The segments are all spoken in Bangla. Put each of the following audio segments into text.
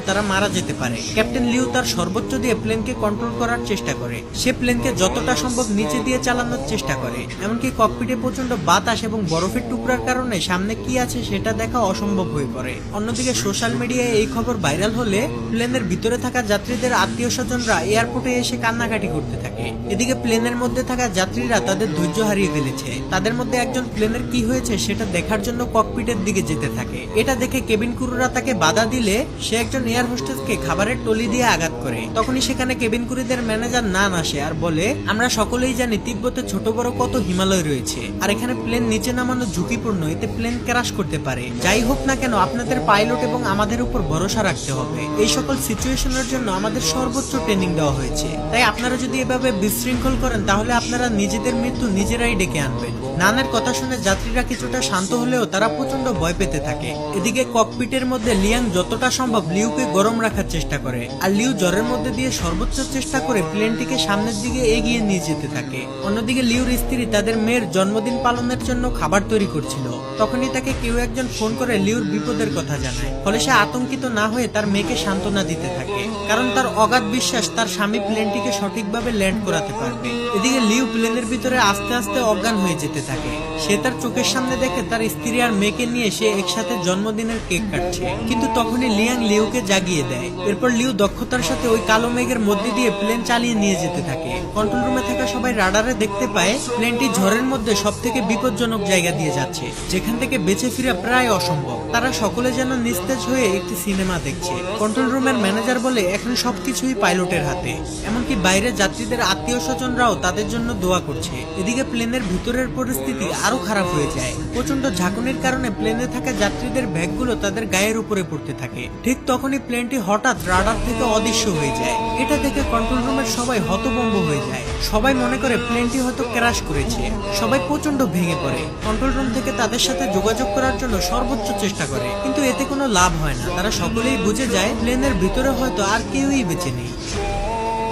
তারা মারা যেতে পারে। ক্যাপ্টেন লিউ তার সর্বোচ্চ দিয়ে প্লেনকে কন্ট্রোল করার চেষ্টা করে। সে প্লেনকে যতটা সম্ভব নিচে দিয়ে চালানোর চেষ্টা করে, এমনকি ককপিটে প্রচন্ড বাতাস এবং বরফের টুকরার কারণে সামনে কি আছে সেটা দেখা অসম্ভব হয়ে পড়ে। অন্যদিকে সোশ্যাল মিডিয়ায় এই খবর ভাইরাল হলে প্লেনের ভিতরে থাকা যাত্রীদের আত্মীয় স্বজনরা এয়ারপোর্টে এসে কান্নাকাটি করতে থাকে। এদিকে প্লেনের মধ্যে থাকা যাত্রীরা তাদের ধৈর্য হারিয়ে ফেলেছে। তাদের মধ্যে একজন প্লেনের কি হয়েছে সেটা দেখার জন্য ককপিটের দিকে যেতে থাকে। এটা দেখে কেবিন ক্রুরা তাকে বাধা দিলে সে একজন এয়ার হোস্টেসকে খাবারের টলি দিয়ে আঘাত করে। তখনই সেখানে কেবিন ক্রুদের ম্যানেজার নান আসে আর বলে, আমরা সকলেই জানি তিব্বতে ছোট বড় কত হিমালয় রয়েছে, আর এখানে প্লেন নিচে নামানো ঝুঁকিপূর্ণ, এতে প্লেন ক্র্যাশ করতে পারে। যাই হোক না কেন আপনাদের পাইলট এবং আমাদের উপর ভরসা রাখতে হবে। এই সকল সিচুয়েশনের জন্য আমাদের সর্বোচ্চ ট্রেনিং দেওয়া হয়েছে, তাই আপনারা যদি এভাবে বিশৃঙ্খল করেন তাহলে আপনারা নিজেদের মৃত্যু নিজেরাই ডেকে আনবেন। নানের কথা শুনে যাত্রীরা কিছুটা শান্ত হলেও তারা প্রচন্ড ভয় পেতে থাকে। এদিকে ককপিটের মধ্যে লিয়াং যতটা সম্ভব লিউকে গরম রাখার চেষ্টা করে, আর লিউ জ্বরের মধ্যে দিয়ে সর্বোচ্চ চেষ্টা করে প্লেনটিকে সামনের দিকে এগিয়ে নিয়ে যেতে থাকে। অন্যদিকে লিউর স্ত্রী তাদের মেয়ের জন্মদিন পালনের জন্য খাবার তৈরি করছিল। তখনই তাকে কেউ একজন ফোন করে লিউর বিপদের কথা জানায়। ফলে সে আতঙ্কিত না হয়ে তার মেয়েকে সান্ত্বনা দিতে থাকে, কারণ তার অগাধ বিশ্বাস তার স্বামী প্লেনটিকে সঠিকভাবে ল্যান্ড করাতে পারবে। এদিকে লিউ প্লেনের ভিতরে আস্তে আস্তে অজ্ঞান হয়ে যেতে থাকে। সে তার চোখের সামনে দেখে তার স্ত্রী আর মেয়েকে নিয়ে সে একসাথে জন্মদিনের কেক কাটছে, কিন্তু তখনই লিয়াং লিউকে জাগিয়ে দেয়। এরপর লিউ দক্ষতার সাথে ওই কালো মেঘের মধ্যে দিয়ে প্লেন চালিয়ে নিয়ে যেতে থাকে। কন্ট্রোল রুমে থাকা সবাই রাডারে দেখতে পায় প্লেনটি ঝড়ের মধ্যে সব থেকে বিপজ্জনক জায়গা দিয়ে যাচ্ছে, যেখান থেকে বেঁচে ফিরা প্রায় অসম্ভব। তারা সকলে যেন নিস্তেজ হয়ে একটি সিনেমা দেখছে। কন্ট্রোল রুমের ম্যানেজার বলে, এখন সবকিছুই পাইলটের হাতে, এমনকি বাইরে যাত্রীদের আত্মীয় স্বজনরাও তাদের জন্য দোয়া করছে। এদিকে প্লেনের ভিতরের পরিস্থিতি আরো খারাপ হয়ে যায়। প্রচন্ড ঝাঁকুনির কারণে প্লেনে থাকা যাত্রীদের ব্যাগগুলো তাদের গায়ের উপরে পড়তে থাকে। ঠিক তখনই প্লেনটি হঠাৎ রাডার থেকে অদৃশ্য হয়ে যায়। এটা দেখে কন্ট্রোল রুমের সবাই হতভম্ব হয়ে যায়। সবাই মনে করে প্লেনটি হয়তো ক্র্যাশ করেছে। সবাই প্রচন্ড ভেঙে পড়ে। কন্ট্রোল রুম থেকে তাদের সাথে যোগাযোগ করার জন্য সর্বোচ্চ চেষ্টা করে, কিন্তু এতে কোনো লাভ হয় না। তারা সকলেই বুঝে যায় প্লেনের ভিতরে হয়তো আর কেউই বেঁচে নেই।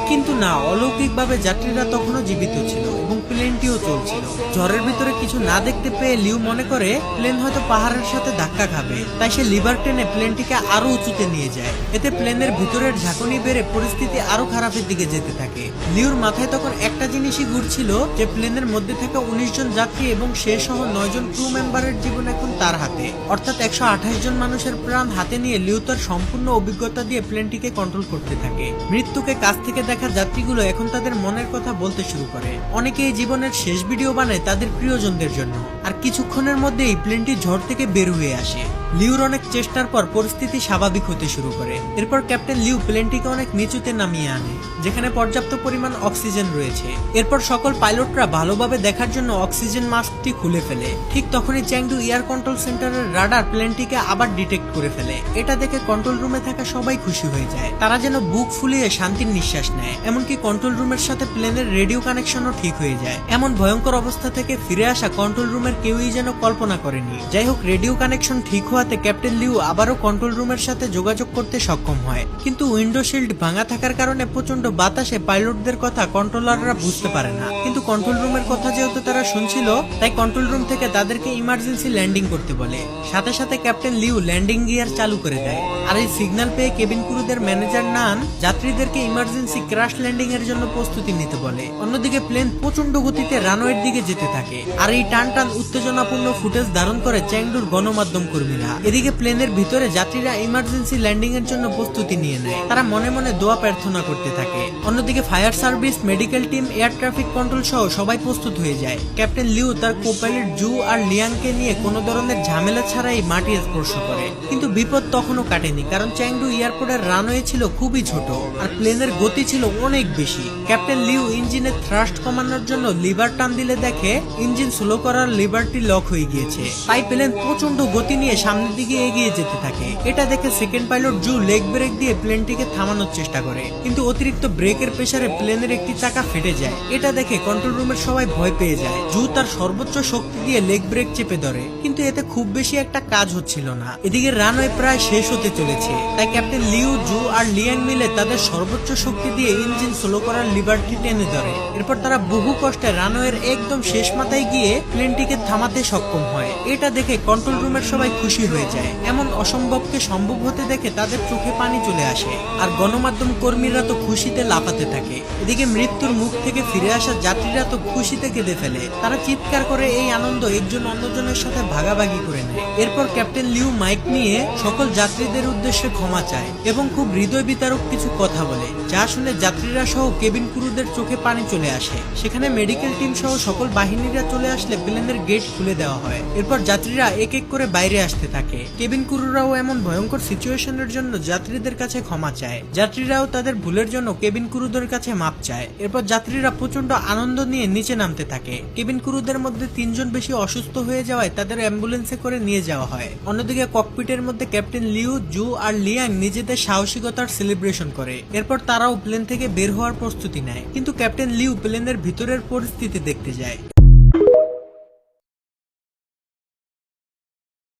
কিন্তু না, অলৌকিকভাবে যাত্রীরা তখনও জীবিত ছিল এবং প্লেনটিও চলছিল। ঝড়ের ভিতরে কিছু না দেখতে পেয়ে লিউ মনে করে প্লেন হয়তো পাহাড়ের সাথে ধাক্কা খাবে, তাই সে লিভার টেনে প্লেনটিকে আরো উঁচুতে নিয়ে যায়। এতে প্লেনের ভিতরের ঝাঁকুনি বেড়ে পরিস্থিতি আরো খারাপের দিকে যেতে থাকে। লিউর মাথায় তখন একটা জিনিসই ঘুরছিল যে প্লেনের মধ্যে থাকা 19 জন যাত্রী এবং সে সহ 9 জন ক্রু মেম্বারের জীবন এখন তার হাতে, অর্থাৎ 128 জন মানুষের প্রাণ হাতে নিয়ে লিউ তার সম্পূর্ণ অভিজ্ঞতা দিয়ে প্লেনটিকে কন্ট্রোল করতে থাকে। মৃত্যুকে কাছ থেকে দেখা যাত্রীগুলো এখন তাদের মনের কথা বলতে শুরু করে। অনেকে এই জীবনের শেষ ভিডিও বানায় তাদের প্রিয়জনদের জন্য, আর কিছুক্ষণের মধ্যেই প্লেনটি ঝড় থেকে বের হয়ে আসে। লিউর অনেক চেষ্টার পর পরিস্থিতি স্বাভাবিক হতে শুরু করে। এরপর ক্যাপ্টেন লিউ প্লেনটিকে অনেক নিচুতে নামিয়ে আনে, যেখানে পর্যাপ্ত পরিমাণ অক্সিজেন রয়েছে। এরপর সকল পাইলটরা ভালোভাবে দেখার জন্য অক্সিজেন মাস্কটি খুলে ফেলে। ঠিক তখনই চ্যাংডু এয়ার কন্ট্রোল সেন্টারের রাডার প্লেনটিকে আবার ডিটেক্ট করে ফেলে। এটা দেখে কন্ট্রোল রুমে থাকা সবাই খুশি হয়ে যায়। তারা যেন বুক ফুলিয়ে শান্তির নিঃশ্বাস নেয়। এমনকি কন্ট্রোল রুমের সাথে প্লেনের রেডিও কানেকশনও ঠিক হয়ে যায়। এমন ভয়ঙ্কর অবস্থা থেকে ফিরে আসা কন্ট্রোল রুমের কেউই যেন কল্পনা করেনি। যাই হোক, রেডিও কানেকশন ঠিক হওয়াতে ক্যাপ্টেন লিউ আবারও কন্ট্রোল রুমের সাথে যোগাযোগ করতে সক্ষম হয়, কিন্তু উইন্ডো শিল্ড ভাঙা থাকার কারণে প্রচন্ড বাতাসে পাইলটদের কথা কন্ট্রোলাররা বুঝতে পারে না। কিন্তু কন্ট্রোল রুমের কথা যেহেতু তারা শুনছিল, তাই কন্ট্রোল রুম থেকে তাদেরকে ইমার্জেন্সি ল্যান্ডিং করতে বলে। সাথে সাথে ক্যাপ্টেন লিউ ল্যান্ডিং গিয়ার চালু করে দেয়। আর এই সিগন্যাল পেয়ে কেবিন ক্রুদের ম্যানেজার নান যাত্রীদেরকে ইমার্জেন্সি ক্র্যাশ ল্যান্ডিং এর জন্য প্রস্তুতি নিতে বলে। অন্যদিকে প্লেন প্রচন্ড গতিতে রানওয়ের দিকে যেতে থাকে, আর এই টান টান উত্তেজনাপূর্ণ ফুটেজ ধারণ করে চ্যাংডুর গণমাধ্যম কর্মীরা। এদিকে প্লেনের ভিতরে যাত্রীরা ইমার্জেন্সি ল্যান্ডিং এর জন্য প্রস্তুতি নিয়ে নেয়। তারা মনে মনে দোয়া প্রার্থনা করতে থাকে। অন্যদিকে fire service, medical team, air traffic control সহ সবাই প্রস্তুত হয়ে যায়। ক্যাপ্টেন লিউ তার কোপাইলট জু আর লিয়াংকে নিয়ে কোনো ধরনের ঝামেলা ছাড়াই মাটি স্পর্শ করে। কিন্তু বিপদ তখনও কাটেনি, কারণ চ্যাংডু এয়ারপোর্টের রানওয়ে ছিল খুবই ছোট আর প্লেনের গতি ছিল অনেক বেশি। ক্যাপ্টেন লিউ ইঞ্জিনের থ্রাস্ট কমানোর জন্য লিভার টান দিলে দেখে ইঞ্জিন স্লো করার লিভারটি লক হয়ে গিয়েছে। তাই প্লেন প্রচন্ড গতি নিয়ে সামনের দিকে এগিয়ে যেতে থাকে। এটা দেখে সেকেন্ড পাইলট জু লেগ ব্রেক দিয়ে প্লেনটিকে থামানোর চেষ্টা করে, কিন্তু অতিরিক্ত ব্রেকের প্রেসারে প্লেনের একটি চাকা ফেটে যায়। এটা দেখে কন্ট্রোল রুমের সবাই ভয় পেয়ে যায়। জু তার সর্বোচ্চ শক্তি দিয়ে লেগ ব্রেক চেপে ধরে, কিন্তু এতে খুব বেশি একটা কাজ হচ্ছিল না। এদিকে রানওয়ে প্রায় শেষ হতে চলেছে, তাই ক্যাপ্টেন লিউ, জু আর লিয়াং মিলে তাদের সর্বোচ্চ শক্তি দিয়ে ইঞ্জিন স্লো করার লিভারটি টেনে ধরে। এরপর তারা বহু কষ্টে রানওয়ের একদম শেষ মাথায় গিয়ে প্লেনটিকে থামাতে সক্ষম হয়। এটা দেখে কন্ট্রোল রুমের সবাই খুশি হয়ে যায়। এমন অসম্ভবকে সম্ভব হতে দেখে তাদের চোখে পানি চলে আসে, আর গণমাধ্যম কর্মীরা তো খুশিতে লাফাতে থাকে। এদিকে মৃত্যুর মুখ থেকে ফিরে আসা যাত্রীরা তো খুশিতে কেঁদে ফেলে। তারা চিৎকার করে এই আনন্দ একজন অন্যজনের সাথে ভাগাভাগি করে নেয়। এরপর ক্যাপ্টেন লিউ মাইক নিয়ে সকল যাত্রীদের উদ্দেশ্যে ক্ষমা চায় এবং খুব হৃদয় বিতারক কিছু কথা বলে, যা শুনে যাত্রীরা সহ কেবিন ক্রুদের চোখে পানি চলে আসে। সেখানে মেডিকেল টিম সহ সকল বাহিনীরা চলে আসলে প্লেনের গেট খুলে দেওয়া হয়। এরপর যাত্রীরা এক এক করে বাইরে আসতে থাকে। কেবিন ক্রুরাও এমন ভয়ঙ্কর সিচুয়েশনের জন্য যাত্রীদের কাছে ক্ষমা চায়। যাত্রীরাও তাদের ভুলের জন্য কেবিন ক্রুদের কাছে মাপ চায়। এরপর যাত্রীরা প্রচন্ড আনন্দ নিয়ে নিচে নামতে থাকে। কেবিন ক্রুদের মধ্যে 3 জন বেশি অসুস্থ হয়ে যাওয়ায় তাদের অ্যাম্বুলেন্সে করে নিয়ে যাওয়া হয়। অন্যদিকে ককপিটের মধ্যে ক্যাপ্টেন লিউ, জু আর লিয়াং নিজেদের সাহসিকতার সেলিব্রেশন করে। এরপর তারাও প্লেন থেকে বের হওয়ার প্রস্তুতি নেয়, কিন্তু ক্যাপ্টেন লিউ প্লেনের ভিতরের পরিস্থিতি দেখতে যায়